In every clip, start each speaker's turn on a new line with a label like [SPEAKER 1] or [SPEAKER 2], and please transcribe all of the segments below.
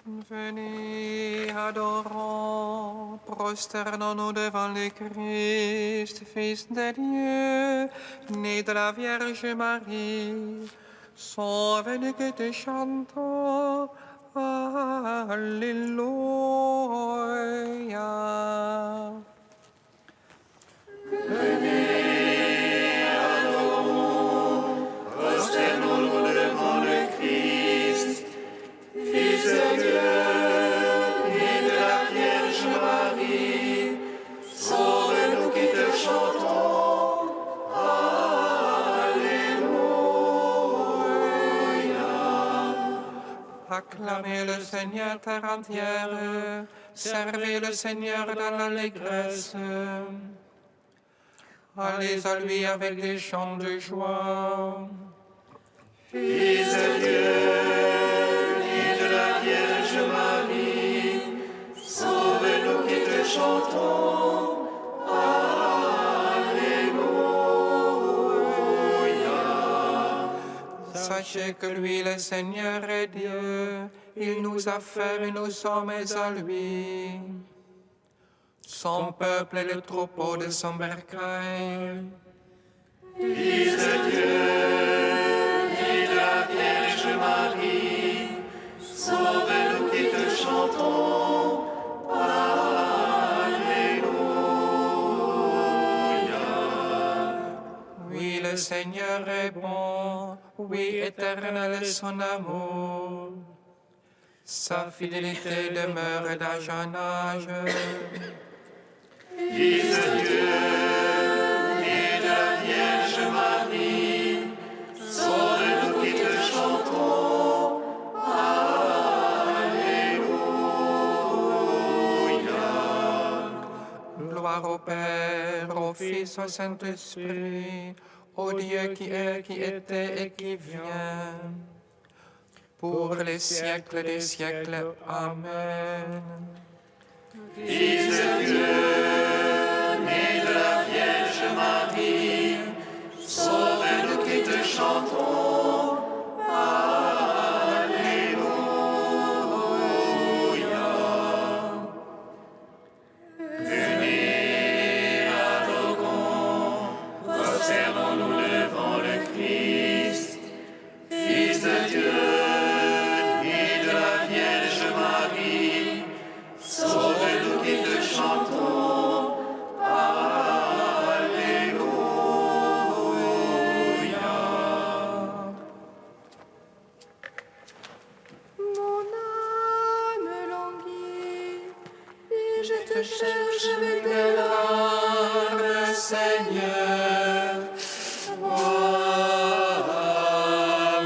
[SPEAKER 1] Venez, adorons, prosternons-nous devant le Christ, Fils de Dieu, né de la Vierge Marie. Sauve-nous que te chantons. Alléluia. Acclamez le Seigneur terre entière, servez le Seigneur dans l'allégresse. Allez à lui avec des chants de joie.
[SPEAKER 2] Fils de Dieu, né de la Vierge Marie, sauve-nous qui te chantons.
[SPEAKER 1] Sachez que lui, le Seigneur, est Dieu. Il nous a fait et nous sommes à lui. Son peuple est le troupeau de son bercail.
[SPEAKER 2] Fils de Dieu, né de la Vierge Marie, sauve-nous qui te chantons.
[SPEAKER 1] Oui, le Seigneur est bon. Oui, éternel est son amour. Sa fidélité demeure d'âge en âge.
[SPEAKER 2] Fils de Dieu, né de la Vierge Marie, sauve-nous qui te chantons.
[SPEAKER 1] Gloire au Père, au Fils, au Saint-Esprit, au Dieu qui est, qui était et qui vient, pour les siècles des siècles. Amen.
[SPEAKER 2] Fils de Dieu, né de la Vierge Marie, sauve-nous qui te chantons. Alléluia. Venez, adorons, prosternons-nous devant le Christ, Fils de Dieu, né de la Vierge Marie, sauve-nous qui te chantons. Alléluia.
[SPEAKER 3] Mon âme languit, et je te cherche avec des larmes, Seigneur.
[SPEAKER 2] Vois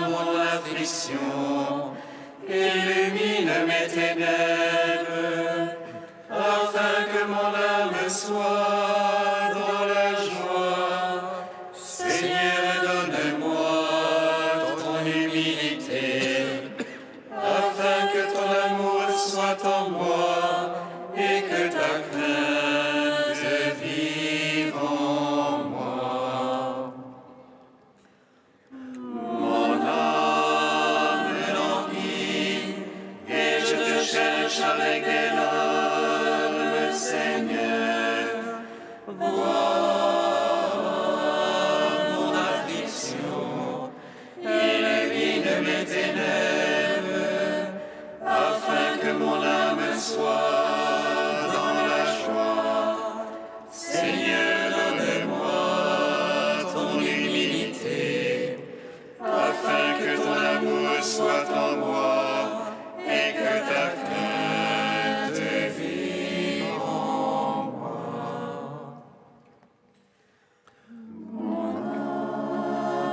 [SPEAKER 2] mon affliction, illumine mes ténèbres, afin que mon âme soit dans la joie. Seigneur, donne-moi ton humilité, afin que ton amour soit en moi et que ta crainte vive en moi. Mon âme languit et je te cherche avec des larmes, Seigneur. Vois mon affliction, illumine mes ténèbres, afin que mon âme soit dans la joie. Seigneur, donne-moi ton humilité, afin que ton amour soit en moi et que ta crainte vive en moi. Mon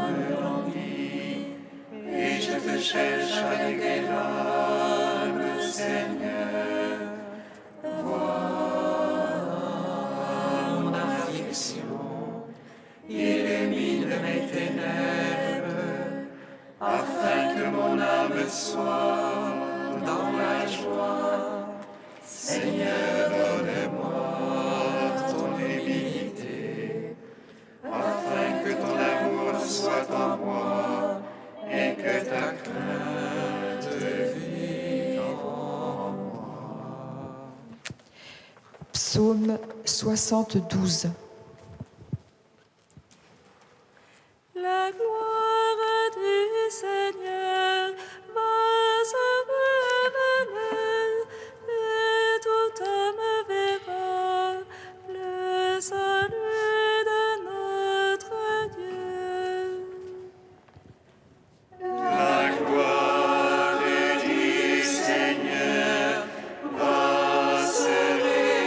[SPEAKER 2] âme languit et je te cherche avec des larmes, Seigneur. Vois mon affliction, illumine mes ténèbres, afin que mon âme soit dans la joie. Seigneur, donne-moi ton humilité, afin que ton amour soit en moi et que ta crainte vive en moi.
[SPEAKER 4] Psaume 72.
[SPEAKER 3] La gloire du Seigneur va se révéler et tout homme verra le salut de notre Dieu.
[SPEAKER 2] La gloire du Seigneur va se révéler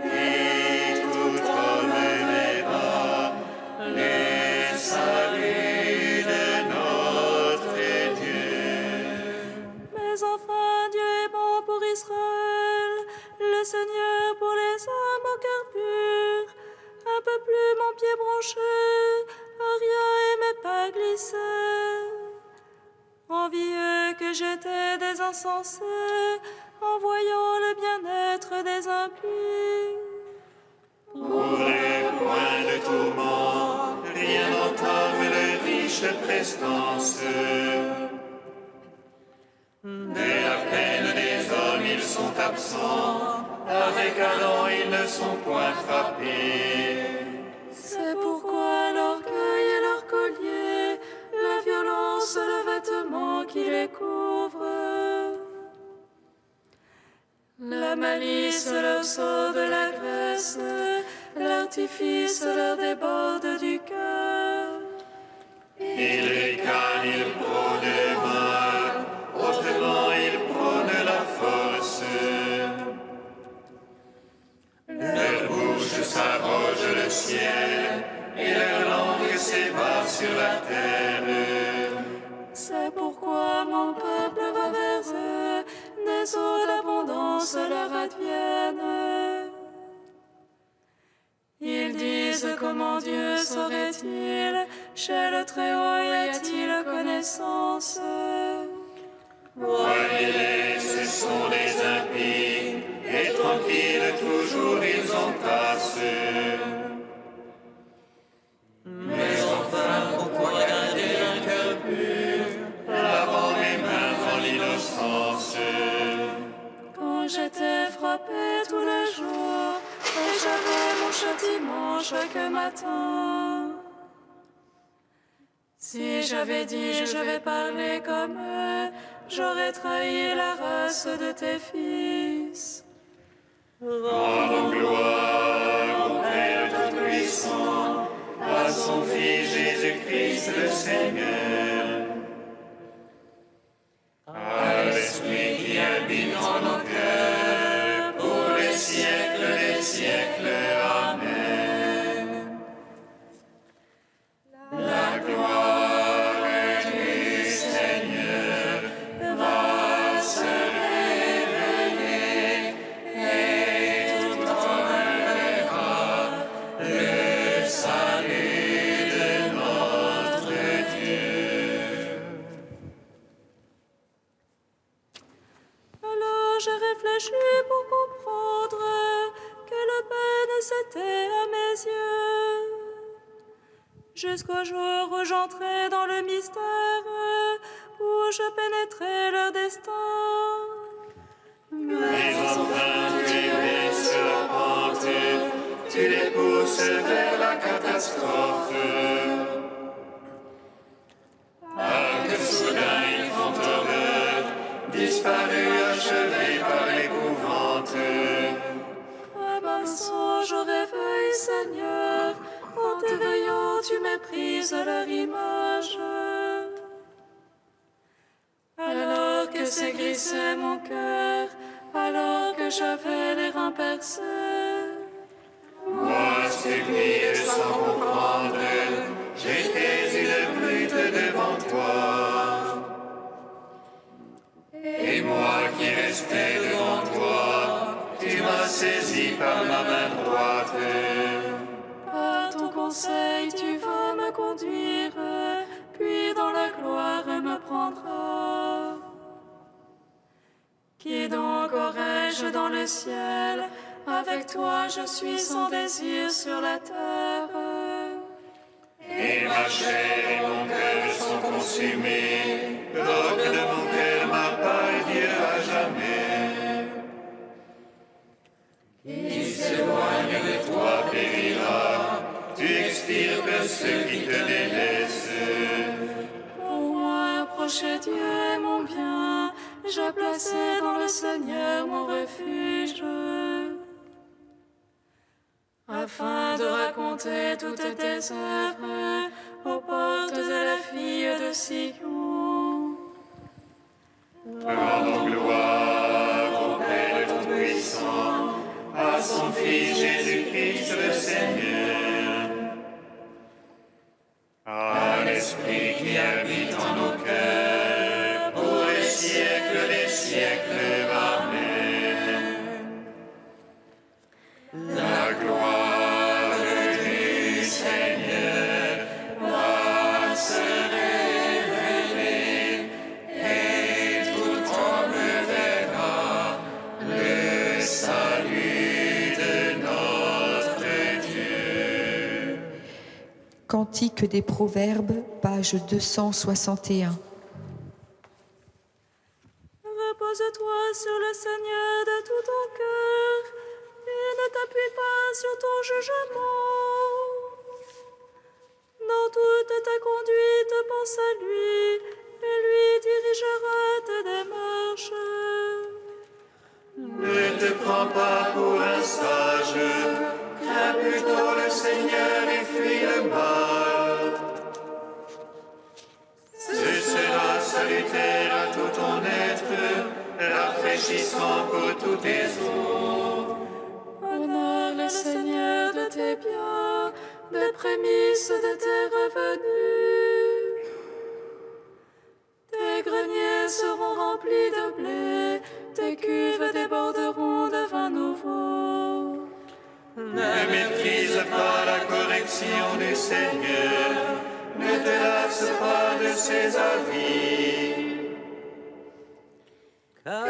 [SPEAKER 2] et tout homme verra le salut de notre Dieu.
[SPEAKER 3] Mais enfin, Dieu est bon pour Israël, le Seigneur pour les hommes au cœur pur. Un peu plus mon pied branché, à rien et mes pas glissés. Envieux que j'étais des insensés, en voyant le bien-être des impies.
[SPEAKER 2] Pour les points de tourment, rien n'entame les riches prestances. Dès la peine des hommes, ils sont absents, avec Adam, ils ne sont point frappés.
[SPEAKER 3] C'est pourquoi l'orgueil est leur collier, la violence le vêtement qui les couvre. La malice leur sort de la graisse, l'artifice leur déborde du cœur.
[SPEAKER 2] Ils ricanent, ils prônent le mal, autrement ils prônent la force. Leur bouche s'arroge le ciel, et leur langue s'ébat sur la terre.
[SPEAKER 3] C'est pourquoi mon peuple va vers eux, des eaux d'abondance leur adviennent. Ils disent comment Dieu saurait-il, chez le Très-Haut y a-t-il connaissance?
[SPEAKER 2] Voyez-les, ce sont des impies, et tranquilles toujours ils entassent. Mais enfin, pourquoi garder un cœur pur, lavant les mains dans l'innocence?
[SPEAKER 3] Quand j'étais frappé tous les jours, et j'avais mon châtiment chaque matin. Si j'avais dit je vais parler comme eux, j'aurais trahi la race de tes fils.
[SPEAKER 2] Rendons gloire au Père Tout-Puissant, à son Fils Jésus-Christ le Seigneur, à l'Esprit qui habite en nos cœurs, pour les siècles des siècles. Amen. La gloire du Seigneur va se révéler, et tout homme verra le salut de notre Dieu.
[SPEAKER 3] Alors j'ai réfléchi pour comprendre quelle peine c'était à mes yeux. Jusqu'au jour où j'entrai dans le mystère, où je pénétrai leur destin.
[SPEAKER 2] Mais enfin tu les baisses la pente, tu les pousses vers la catastrophe. Ah, que soudain ils font horreur, disparus, achevés par l'épouvante.
[SPEAKER 3] À ma songe au réveil, Seigneur, en t'éveillant, tu méprises leur image. Alors que s'aigrissait mon cœur, alors que j'avais les reins percés,
[SPEAKER 2] Moi, stupide sans comprendre, j'étais une brute devant toi. Et moi qui restais devant toi, tu m'as saisi par ma main droite.
[SPEAKER 3] par ton conseil, tu vas me conduire, puis dans la gloire me prendras. Qui donc aurais-je dans le ciel? Avec toi, je suis sans désir sur la terre.
[SPEAKER 2] Et ma chair et mon cœur sont consumés, roc de mon cœur, ma part Dieu à jamais. pire que ceux qui te délaissent.
[SPEAKER 3] Pour moi, approcher Dieu est mon bien. Je placé dans le Seigneur mon refuge. Afin de raconter toutes tes œuvres aux portes de la fille de Sion.
[SPEAKER 2] Rendons gloire au Père Tout-Puissant, à son Fils Jésus-Christ le Seigneur, à l'Esprit qui habite en nos cœurs, pour les siècles des siècles. Amen. La gloire du Seigneur va se révéler, et tout homme verra le salut de notre Dieu.
[SPEAKER 4] Cantique des Proverbes, page 261.
[SPEAKER 3] Repose-toi sur le Seigneur de tout ton cœur et ne t'appuie pas sur ton jugement. Dans toute ta conduite, pense à lui et lui dirigera tes démarches.
[SPEAKER 2] Ne te prends pas pour un sage, crains plutôt le Seigneur et fuis le mal. Ce sera salutaire à tout ton être, rafraîchissant pour tous tes os.
[SPEAKER 3] Honore le Seigneur de tes biens, des prémices de tes revenus. Tes greniers seront remplis de blé, tes cuves déborderont de vin nouveau.
[SPEAKER 2] Ne méprise pas la correction du Seigneur, ne te lasse pas de ses avis. Car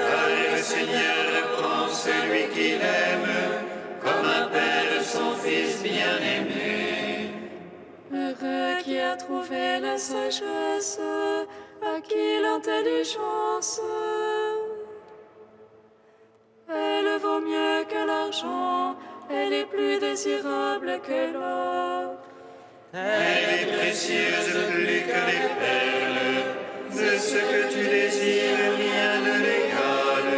[SPEAKER 2] le Seigneur reprend celui qu'il aime, comme un père son fils bien-aimé.
[SPEAKER 3] Heureux qui a trouvé la sagesse, à qui l'intelligence. Elle vaut mieux que l'argent, elle est plus désirable que l'or.
[SPEAKER 2] Elle est précieuse plus que les perles, de ce que tu désires, rien ne l'égale.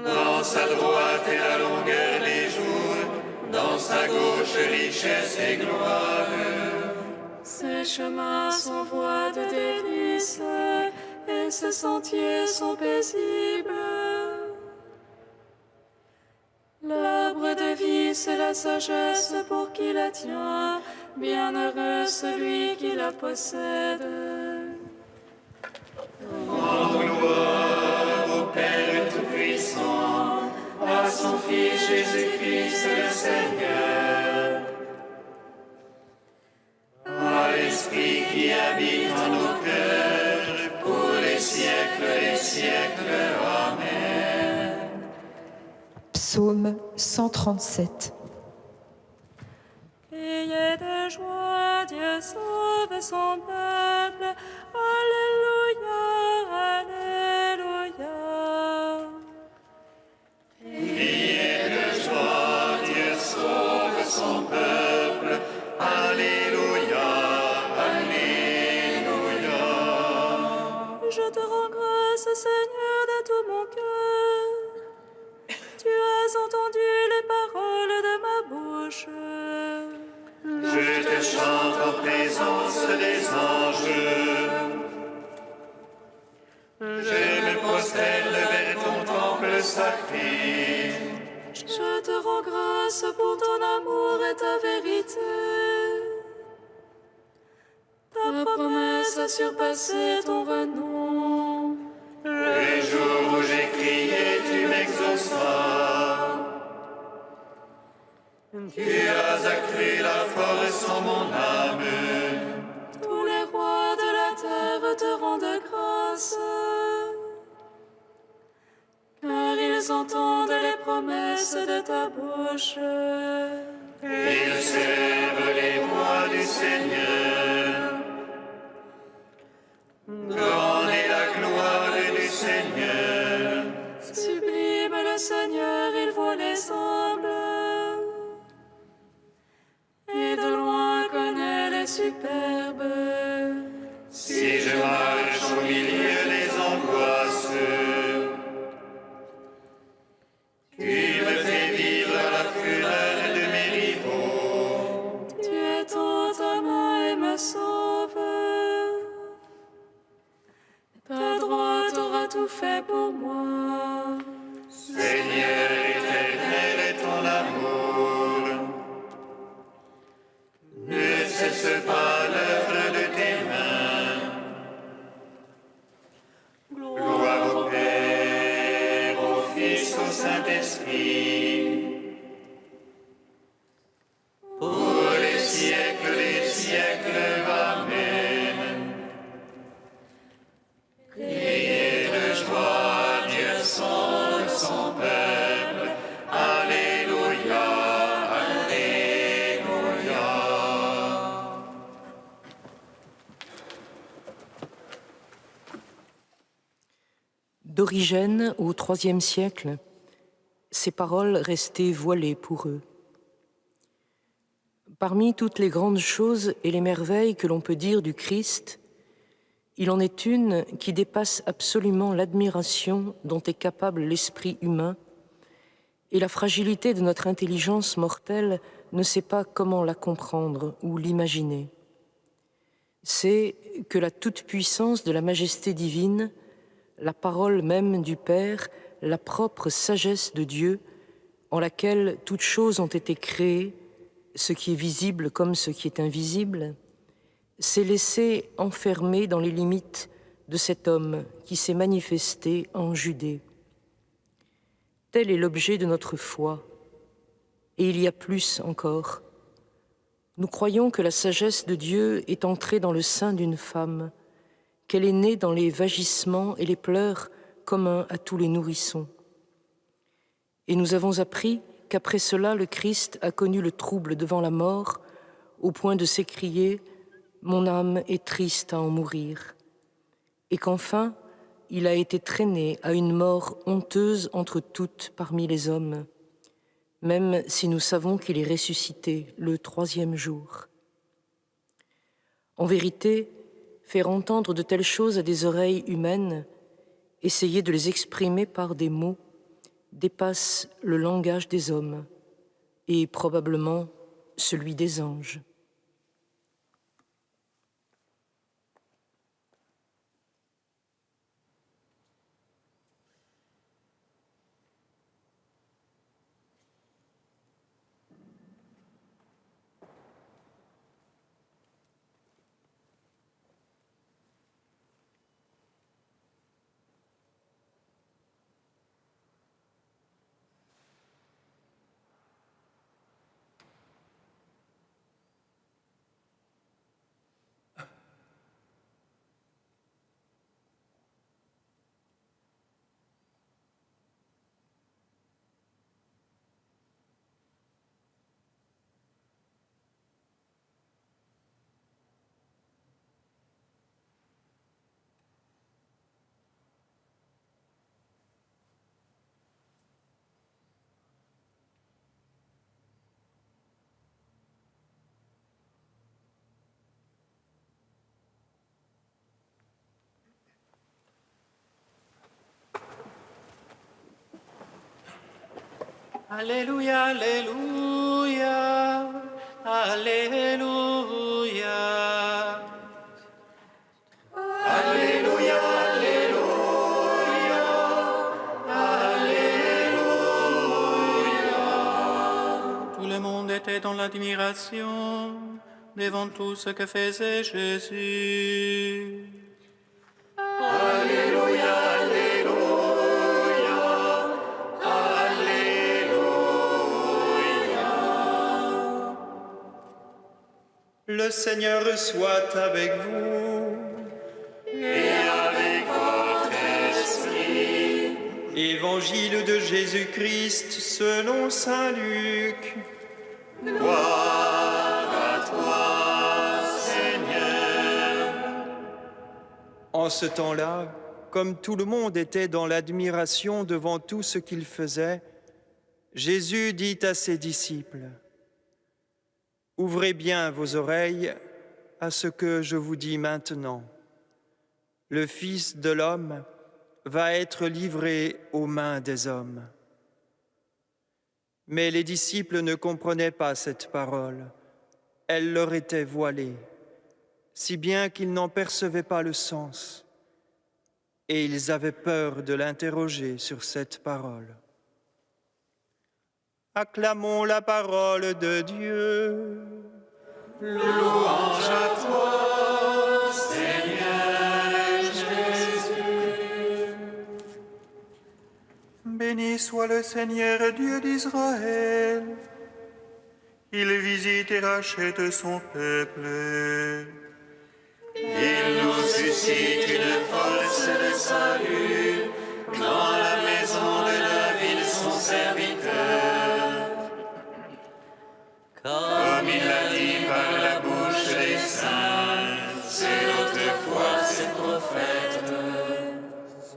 [SPEAKER 2] Dans sa droite est la longueur des jours, dans sa gauche richesse et gloire.
[SPEAKER 3] Ses chemins sont voies de délices, et ses sentiers sont paisibles. L'arbre de vie, c'est la sagesse pour qui la tient, bienheureux celui qui la possède.
[SPEAKER 2] Rendons gloire au Père Tout-Puissant, à son Fils Jésus-Christ le Seigneur, à l'Esprit qui habite en nos cœurs, pour les siècles des siècles. Amen.
[SPEAKER 4] Psaume 137.
[SPEAKER 3] Ayez de joie, Dieu sauve son peuple. Alléluia, Alléluia.
[SPEAKER 2] Criez de joie, Dieu sauve son peuple. Alléluia, Alléluia.
[SPEAKER 3] Je te rends grâce, Seigneur, de tout mon cœur. Tu as entendu les paroles de ma bouche.
[SPEAKER 2] Je te chante en présence des anges. Je me prosterne vers ton temple sacré.
[SPEAKER 3] Je te rends grâce pour ton amour et ta vérité. Ta promesse a surpassé ton renom.
[SPEAKER 2] Le jour où j'ai crié, tu m'exauceras. Tu as accru la force en mon âme.
[SPEAKER 3] Tous les rois de la terre te rendent grâce. Car ils entendent les promesses de ta bouche.
[SPEAKER 2] Ils servent les voies du Seigneur. Grande est la gloire du Seigneur.
[SPEAKER 3] Sublime le Seigneur, il vaut les humbles. superbe.
[SPEAKER 2] Si je marche au milieu des angoisses, tu me fais vivre la fureur de mes rivaux.
[SPEAKER 3] Tu es toute à moi et me sauve. Ta droite aura tout fait pour moi.
[SPEAKER 2] Seigneur éternel est ton amour. Ne cesse pas l'œuvre de tes mains. Gloire au Père, au Fils, au Saint-Esprit. Pour les siècles des siècles, Amen. Criez de joie, Dieu sonde son peuple. Alléluia, Alléluia.
[SPEAKER 5] D'Origène, au IIIe siècle, ces paroles restaient voilées pour eux. Parmi toutes les grandes choses et les merveilles que l'on peut dire du Christ, il en est une qui dépasse absolument l'admiration dont est capable l'esprit humain, et la fragilité de notre intelligence mortelle ne sait pas comment la comprendre ou l'imaginer. C'est que la toute-puissance de la majesté divine, la parole même du Père, la propre sagesse de Dieu, en laquelle toutes choses ont été créées, ce qui est visible comme ce qui est invisible, s'est laissé enfermer dans les limites de cet homme qui s'est manifesté en Judée. Tel est l'objet de notre foi, et il y a plus encore. Nous croyons que la sagesse de Dieu est entrée dans le sein d'une femme, qu'elle est née dans les vagissements et les pleurs communs à tous les nourrissons. Et nous avons appris qu'après cela, le Christ a connu le trouble devant la mort, au point de s'écrier « Mon âme est triste à en mourir », et qu'enfin, il a été traîné à une mort honteuse entre toutes parmi les hommes, même si nous savons qu'il est ressuscité le 3e jour. En vérité, faire entendre de telles choses à des oreilles humaines, essayer de les exprimer par des mots, dépasse le langage des hommes et probablement celui des anges.
[SPEAKER 6] Alléluia, Alléluia, Alléluia.
[SPEAKER 2] Alléluia, Alléluia, Alléluia.
[SPEAKER 6] Tout le monde était dans l'admiration devant tout ce que faisait Jésus.
[SPEAKER 2] Alléluia, Alléluia, Alléluia.
[SPEAKER 7] Le Seigneur soit avec vous.
[SPEAKER 2] Et avec votre esprit.
[SPEAKER 7] Évangile de Jésus-Christ selon saint Luc.
[SPEAKER 2] Gloire à toi, Seigneur.
[SPEAKER 7] En ce temps-là, comme tout le monde était dans l'admiration devant tout ce qu'il faisait, Jésus dit à ses disciples : « Ouvrez bien vos oreilles à ce que je vous dis maintenant. Le Fils de l'homme va être livré aux mains des hommes. » Mais les disciples ne comprenaient pas cette parole. Elle leur était voilée, si bien qu'ils n'en percevaient pas le sens. Et ils avaient peur de l'interroger sur cette parole. Acclamons la parole de Dieu.
[SPEAKER 2] Louange à toi, Seigneur Jésus.
[SPEAKER 6] Béni soit le Seigneur Dieu d'Israël. Il visite et rachète son peuple.
[SPEAKER 2] Il nous suscite une force de salut dans la maison de David, son serviteur. Comme il l'a dit par la bouche des saints, c'est autrefois ses prophètes.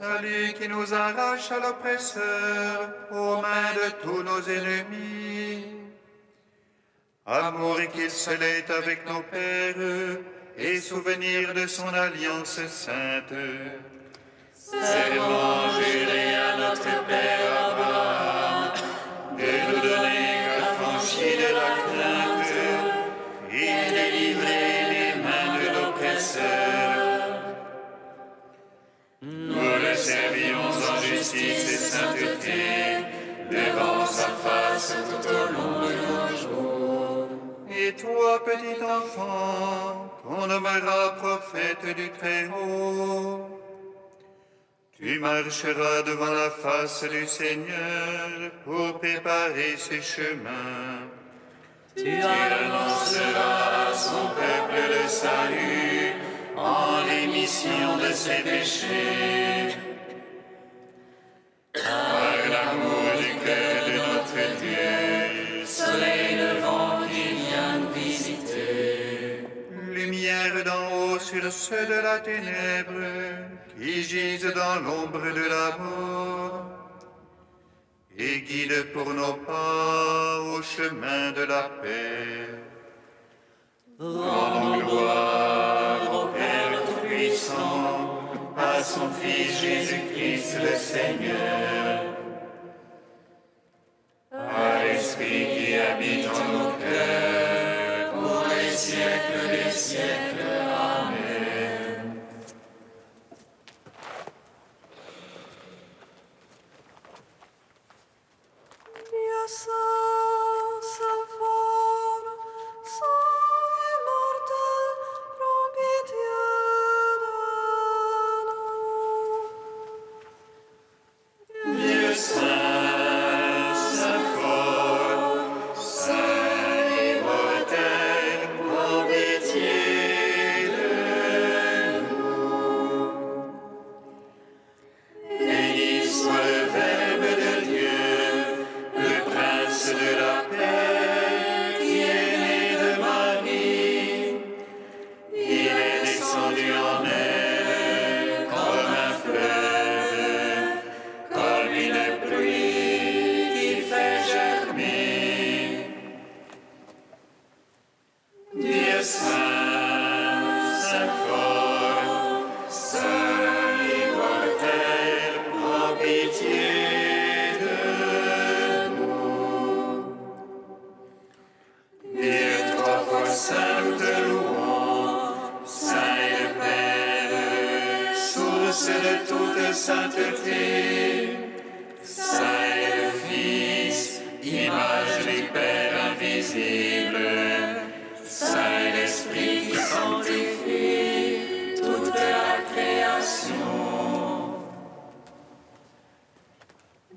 [SPEAKER 6] Celui qui nous arrache à l'oppresseur, aux mains de tous nos ennemis. Amour qu'il se lègue avec nos pères, et souvenir de son alliance sainte.
[SPEAKER 2] Serment juré à notre Père Abraham, de nous donner affranchis de la crainte et délivrer les mains de l'oppresseur. Nous le servions en justice et sainteté, devant sa face tout au long de nos jours.
[SPEAKER 6] Et toi, petit enfant, qu'on nommera prophète du Très-Haut, tu marcheras devant la face du Seigneur pour préparer ses chemins.
[SPEAKER 2] Tu annonceras à son peuple le salut en rémission de ses péchés. Par l'amour du cœur de notre Dieu, soleil levant qui vient nous visiter.
[SPEAKER 6] Lumière d'en haut sur ceux de la ténèbre, qui gisent dans l'ombre de la mort, et guide pour nos pas au chemin de la paix.
[SPEAKER 2] Rendons gloire au Père Tout-Puissant, à son Fils Jésus-Christ le Seigneur, à l'Esprit qui habite en nos cœurs, pour les siècles des siècles. Amen.
[SPEAKER 3] Dieu saint, saint fort, saint immortel, prends pitié de nous.
[SPEAKER 2] Dieu saint, saint fort, saint immortel, prends pitié de nous. Béni soit le Verbe de Dieu, le Prince de la paix, qui est né de Marie. Il est descendu en elle comme un fleuve, comme une pluie qui fait germer. Dieu saint, saint fort, saint immortel, prends pitié de nous. Dieu trois fois saint, nous te louons, saint est le Père, source de toute sainteté. Saint est le Fils, image du Père invisible. Saint est l'Esprit qui sanctifie toute la création.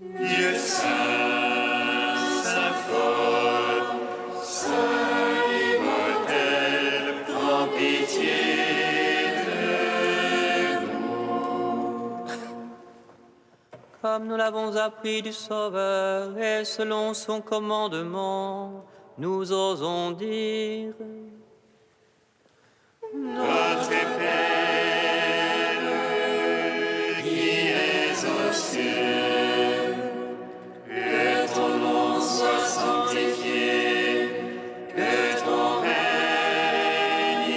[SPEAKER 2] Dieu saint, saint fort, saint immortel, prends pitié de nous.
[SPEAKER 8] Comme nous l'avons appris du Sauveur et selon son commandement, nous osons dire:
[SPEAKER 2] Notre Père, qui es aux cieux, que ton nom soit sanctifié, que ton règne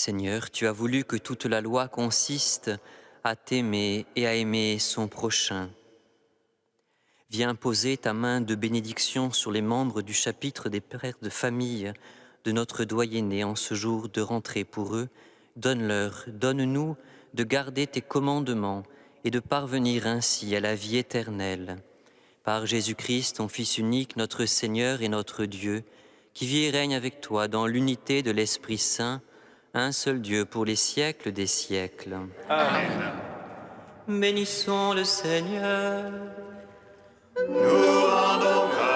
[SPEAKER 8] Seigneur, tu as voulu que toute la loi consiste à t'aimer et à aimer son prochain. Viens poser ta main de bénédiction sur les membres du chapitre des pères de famille de notre doyenné en ce jour de rentrée pour eux. Donne-nous de garder tes commandements et de parvenir ainsi à la vie éternelle. Par Jésus-Christ, ton Fils unique, notre Seigneur et notre Dieu, qui vit et règne avec toi dans l'unité de l'Esprit Saint, un seul Dieu pour les siècles des siècles.
[SPEAKER 6] Amen.
[SPEAKER 8] Bénissons le Seigneur.
[SPEAKER 6] Nous rendons grâce